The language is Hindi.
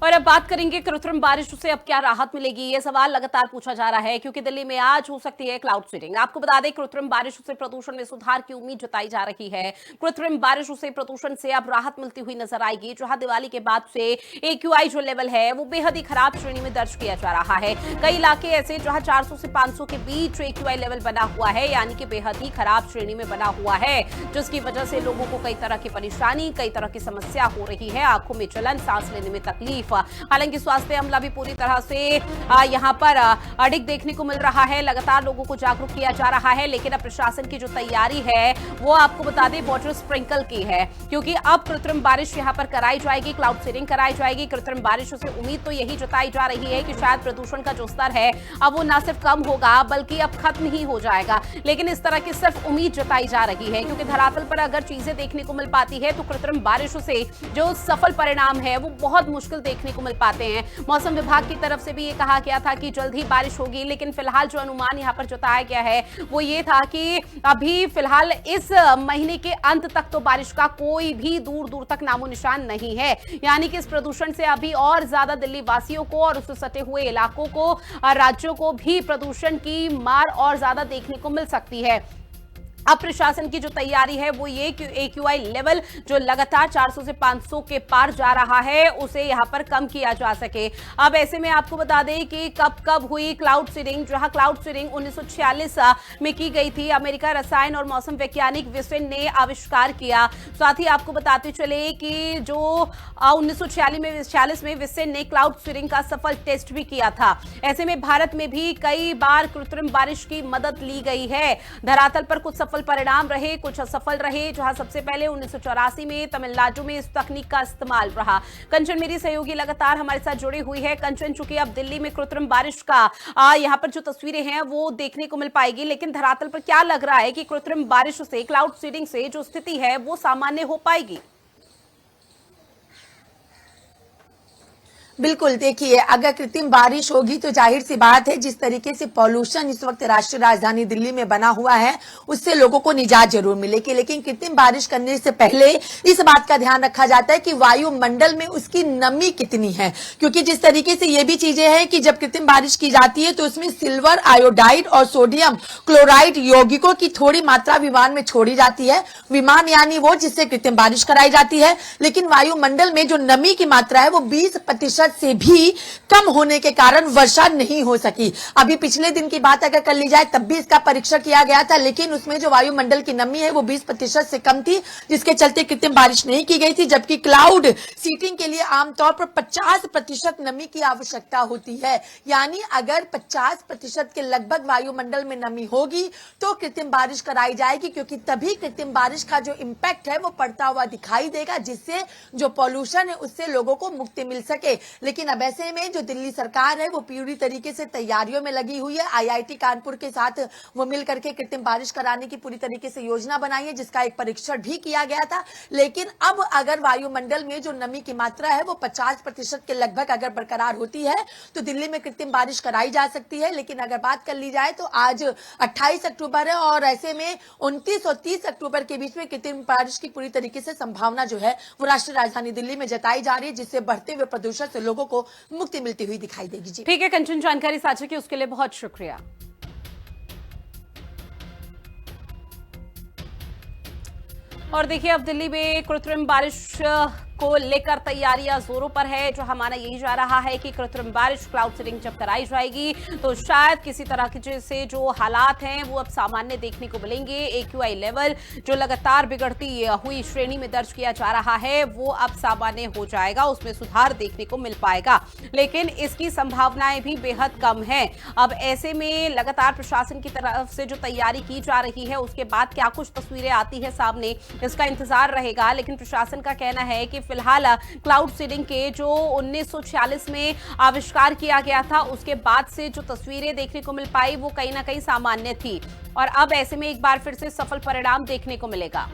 और अब बात करेंगे कृत्रिम बारिश से अब क्या राहत मिलेगी, ये सवाल लगातार पूछा जा रहा है क्योंकि दिल्ली में आज हो सकती है क्लाउड सीडिंग। आपको बता दें कृत्रिम बारिश से प्रदूषण में सुधार की उम्मीद जताई जा रही है। कृत्रिम बारिश से प्रदूषण से अब राहत मिलती हुई नजर आएगी। जहां दिवाली के बाद से AQI जो लेवल है वो बेहद ही खराब श्रेणी में दर्ज किया जा रहा है। कई इलाके ऐसे जहां 400 से 500 के बीच AQI लेवल बना हुआ है, यानी कि बेहद ही खराब श्रेणी में बना हुआ है, जिसकी वजह से लोगों को कई तरह की परेशानी, कई तरह की समस्या हो रही है। आंखों में जलन, सांस लेने में तकलीफ। हालांकि स्वास्थ्य अमला भी पूरी तरह से यहां पर अडिग देखने को मिल रहा है। लगातार लोगों को जागरूक किया जा रहा है, लेकिन अब प्रशासन की जो तैयारी है वो आपको बता दें वाटर स्प्रिंकल की है, क्योंकि अब कृत्रिम बारिश यहां पर कराई जाएगी, क्लाउड सीडिंग कराई जाएगी। कृत्रिम बारिश से उम्मीद तो यही जताई जा रही है कि शायद प्रदूषण का जो स्तर है अब वो न सिर्फ कम होगा बल्कि अब खत्म ही हो जाएगा। लेकिन इस तरह की सिर्फ उम्मीद जताई जा रही है, क्योंकि धरातल पर अगर चीजें देखने को मिल पाती है तो कृत्रिम बारिश से जो सफल परिणाम है वो बहुत मुश्किल देखने को मिल पाते हैं। मौसम विभाग की तरफ से भी ये कहा गया था कि जल्द ही बारिश होगी, लेकिन फिलहाल जो अनुमान यहां पर जताया गया है वो ये था कि अभी फिलहाल इस महीने के अंत तक तो बारिश का कोई भी दूर दूर तक नामो निशान नहीं है। यानी कि इस प्रदूषण से अभी और ज्यादा दिल्ली वासियों को और उससे सटे हुए इलाकों को, राज्यों को भी प्रदूषण की मार और ज्यादा देखने को मिल सकती है। अब प्रशासन की जो तैयारी है वो ये कि AQI लेवल जो लगातार 400 से 500 के पार जा रहा है उसे यहां पर कम किया जा सके। अब ऐसे में आपको बता दें कि कब हुई क्लाउड सीडिंग। जहां क्लाउड सीडिंग 1946 में की गई थी, अमेरिका रसायन और मौसम वैज्ञानिक विसेन ने आविष्कार किया। साथ ही आपको बताते चले कि जो 1946 में विसेन ने क्लाउड सीडिंग का सफल टेस्ट भी किया था। ऐसे में भारत में भी कई बार कृत्रिम बारिश की मदद ली गई है। धरातल पर कुछ सफल परिणाम रहे, कुछ असफल रहे। जहां सबसे पहले 1984 में तमिलनाडु में इस तकनीक का इस्तेमाल रहा। कंचन मेरी सहयोगी लगातार हमारे साथ जुड़ी हुई है। कंचन, चूंकि अब दिल्ली में कृत्रिम बारिश का यहां पर जो तस्वीरें हैं वो देखने को मिल पाएगी, लेकिन धरातल पर क्या लग रहा है कि कृत्रिम बारिश से, क्लाउड सीडिंग से जो स्थिति है वो सामान्य हो पाएगी? बिल्कुल, देखिए अगर कृत्रिम बारिश होगी तो जाहिर सी बात है जिस तरीके से पॉल्यूशन इस वक्त राष्ट्रीय राजधानी दिल्ली में बना हुआ है उससे लोगों को निजात जरूर मिलेगी। लेकिन कृत्रिम बारिश करने से पहले इस बात का ध्यान रखा जाता है कि वायुमंडल में उसकी नमी कितनी है, क्योंकि जिस तरीके से ये भी चीजें हैं कि जब कृत्रिम बारिश की जाती है तो उसमें सिल्वर आयोडाइड और सोडियम क्लोराइड यौगिकों की थोड़ी मात्रा विमान में छोड़ी जाती है। विमान यानी वो जिससे कृत्रिम बारिश कराई जाती है, लेकिन वायुमंडल में जो नमी की मात्रा है वो 20% से भी कम होने के कारण वर्षा नहीं हो सकी। अभी पिछले दिन की बात अगर कर ली जाए तब भी इसका परीक्षण किया गया था, लेकिन उसमें जो वायुमंडल की नमी है वो 20% से कम थी, जिसके चलते कृत्रिम बारिश नहीं की गई थी। जबकि क्लाउड सीडिंग के लिए आमतौर पर 50% नमी की आवश्यकता होती है। यानी अगर 50% के लगभग वायुमंडल में नमी होगी तो कृत्रिम बारिश कराई जाएगी, क्योंकि तभी कृत्रिम बारिश का जो इंपैक्ट है वो पड़ता हुआ दिखाई देगा, जिससे जो पॉल्यूशन है उससे लोगों को मुक्ति मिल सके। लेकिन अब ऐसे में जो दिल्ली सरकार है वो पूरी तरीके से तैयारियों में लगी हुई है। IIT कानपुर के साथ वो मिल करके कृत्रिम बारिश कराने की पूरी तरीके से योजना बनाई है, जिसका एक परीक्षण भी किया गया था। लेकिन अब अगर वायुमंडल में जो नमी की मात्रा है वो 50% के लगभग अगर बरकरार होती है तो दिल्ली में कृत्रिम बारिश कराई जा सकती है। लेकिन अगर बात कर ली जाए तो आज 28 अक्टूबर है और ऐसे में 29 और 30 अक्टूबर के बीच में कृत्रिम बारिश की पूरी तरीके से संभावना जो है वो राष्ट्रीय राजधानी दिल्ली में जताई जा रही है, जिससे बढ़ते हुए प्रदूषण से लोगों को मुक्ति मिलती हुई दिखाई देगी। जी ठीक है कंचन, जानकारी साझा की उसके लिए बहुत शुक्रिया। और देखिए अब दिल्ली में कृत्रिम बारिश को लेकर तैयारियां जोरों पर है। जो हमारा यही जा रहा है कि कृत्रिम बारिश, क्लाउड सीडिंग जब कराई जाएगी तो शायद किसी तरह के से जो हालात हैं वो अब सामान्य देखने को मिलेंगे। AQI लेवल जो लगातार बिगड़ती हुई श्रेणी में दर्ज किया जा रहा है वो अब सामान्य हो जाएगा, उसमें सुधार देखने को मिल पाएगा, लेकिन इसकी संभावनाएं भी बेहद कम है। अब ऐसे में लगातार प्रशासन की तरफ से जो तैयारी की जा रही है उसके बाद क्या कुछ तस्वीरें आती है सामने, इसका इंतजार रहेगा। लेकिन प्रशासन का कहना है कि फिलहाल क्लाउड सीडिंग के जो 1946 में आविष्कार किया गया था उसके बाद से जो तस्वीरें देखने को मिल पाई वो कहीं ना कहीं सामान्य थी, और अब ऐसे में एक बार फिर से सफल परिणाम देखने को मिलेगा।